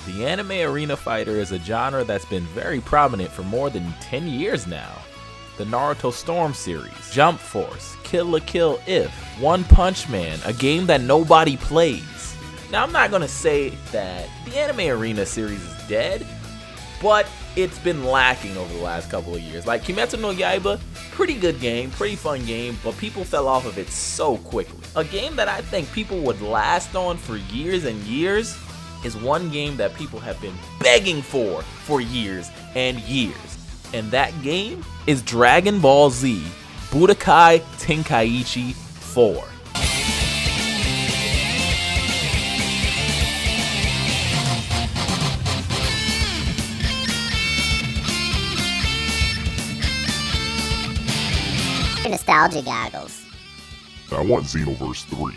The anime arena fighter is a genre that's been very prominent for more than 10 years now. The Naruto Storm series, Jump Force, Kill la Kill If, One Punch Man, a game that nobody plays. Now I'm not gonna say that the anime arena series is dead, but it's been lacking over the last couple of years. Like Kimetsu no Yaiba, pretty good game, pretty fun game, but people fell off of it so quickly. A game that I think people would last on for years and years is one game that people have been begging for years and years. And that game is Dragon Ball Z Budokai Tenkaichi 4. Nostalgia goggles. I want Xenoverse 3.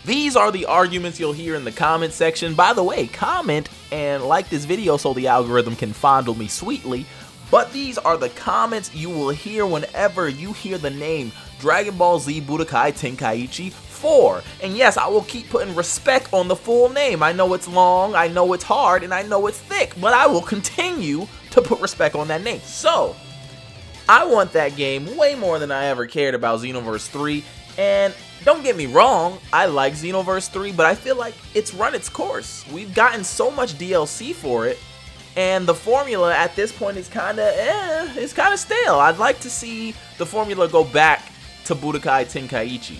These are the arguments you'll hear in the comment section. By the way, comment and like this video so the algorithm can fondle me sweetly. But these are the comments you will hear whenever you hear the name Dragon Ball Z Budokai Tenkaichi 4. And yes, I will keep putting respect on the full name. I know it's long, I know it's hard, and I know it's thick, but I will continue to put respect on that name. So, I want that game way more than I ever cared about Xenoverse 3, and don't get me wrong, I like Xenoverse 3, but I feel like it's run its course. We've gotten so much DLC for it, and the formula at this point is it's kinda stale. I'd like to see the formula go back to Budokai Tenkaichi.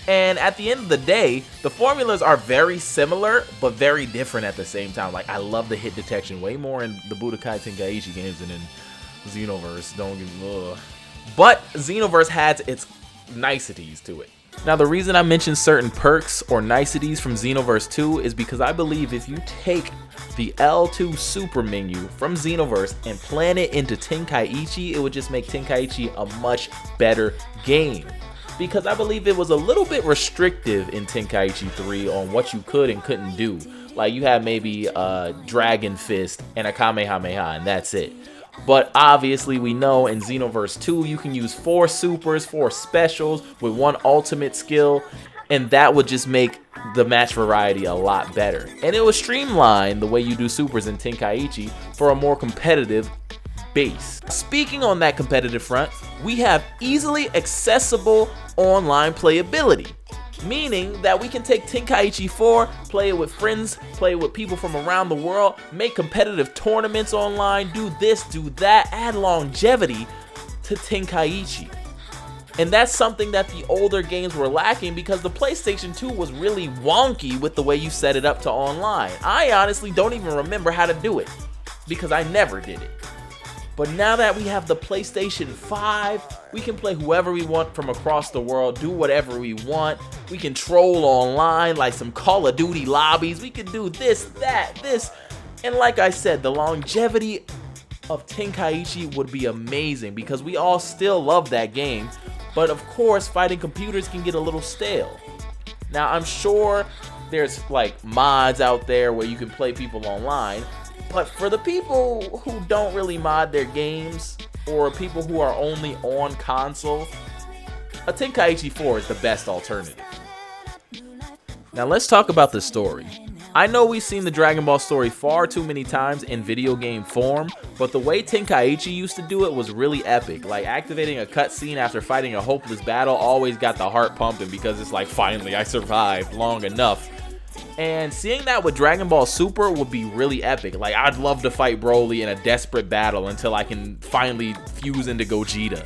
And at the end of the day, the formulas are very similar, but very different at the same time. Like, I love the hit detection way more in the Budokai Tenkaichi games than in Xenoverse. But Xenoverse has its niceties to it. Now, the reason I mention certain perks or niceties from Xenoverse 2 is because I believe if you take the L2 super menu from Xenoverse and plant it into Tenkaichi, it would just make Tenkaichi a much better game. Because I believe it was a little bit restrictive in Tenkaichi 3 on what you could and couldn't do. Like, you had maybe a Dragon Fist and a Kamehameha, and that's it. But obviously we know in Xenoverse 2 you can use 4 supers, 4 specials with 1 ultimate skill, and that would just make the match variety a lot better. And it would streamline the way you do supers in Tenkaichi for a more competitive base. Speaking on that competitive front, we have easily accessible online playability. Meaning that we can take Tenkaichi 4, play it with friends, play it with people from around the world, make competitive tournaments online, do this, do that, add longevity to Tenkaichi. And that's something that the older games were lacking because the PlayStation 2 was really wonky with the way you set it up to online. I honestly don't even remember how to do it because I never did it. But now that we have the PlayStation 5, we can play whoever we want from across the world, do whatever we want. We can troll online like some Call of Duty lobbies. We can do this, that, this. And like I said, the longevity of Tenkaichi would be amazing because we all still love that game. But of course, fighting computers can get a little stale. Now, I'm sure there's like mods out there where you can play people online. But for the people who don't really mod their games, or people who are only on console, a Tenkaichi 4 is the best alternative. Now let's talk about the story. I know we've seen the Dragon Ball story far too many times in video game form, but the way Tenkaichi used to do it was really epic. Like, activating a cutscene after fighting a hopeless battle always got the heart pumping because it's like, finally, I survived long enough. And seeing that with Dragon Ball Super would be really epic. Like, I'd love to fight Broly in a desperate battle until I can finally fuse into Gogeta.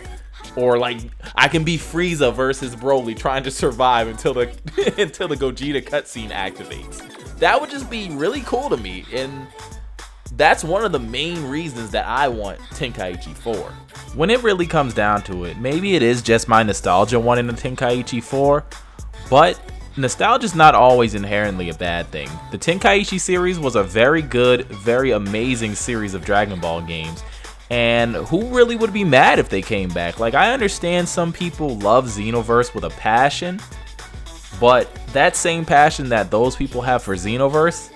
Or like, I can be Frieza versus Broly trying to survive until the until the Gogeta cutscene activates. That would just be really cool to me, and that's one of the main reasons that I want Tenkaichi 4. When it really comes down to it, maybe it is just my nostalgia wanting a Tenkaichi 4, but nostalgia is not always inherently a bad thing. The Tenkaichi series was a very good, very amazing series of Dragon Ball games, and who really would be mad if they came back? Like, I understand some people love Xenoverse with a passion, but that same passion that those people have for Xenoverse,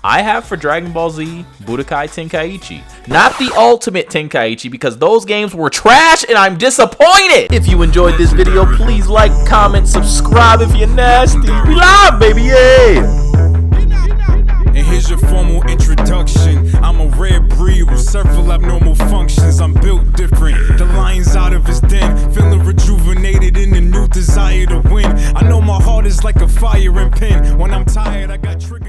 I have for Dragon Ball Z Budokai Tenkaichi. Not the Ultimate Tenkaichi, because those games were trash and I'm disappointed! If you enjoyed this video, please like, comment, subscribe if you're nasty. We live, baby, yeah! And here's Here's your formal introduction. I'm a rare breed with several abnormal functions. I'm built different. The lion's out of his den, feeling rejuvenated in a new desire to win. I know my heart is like a firing pin. When I'm tired, I got triggers.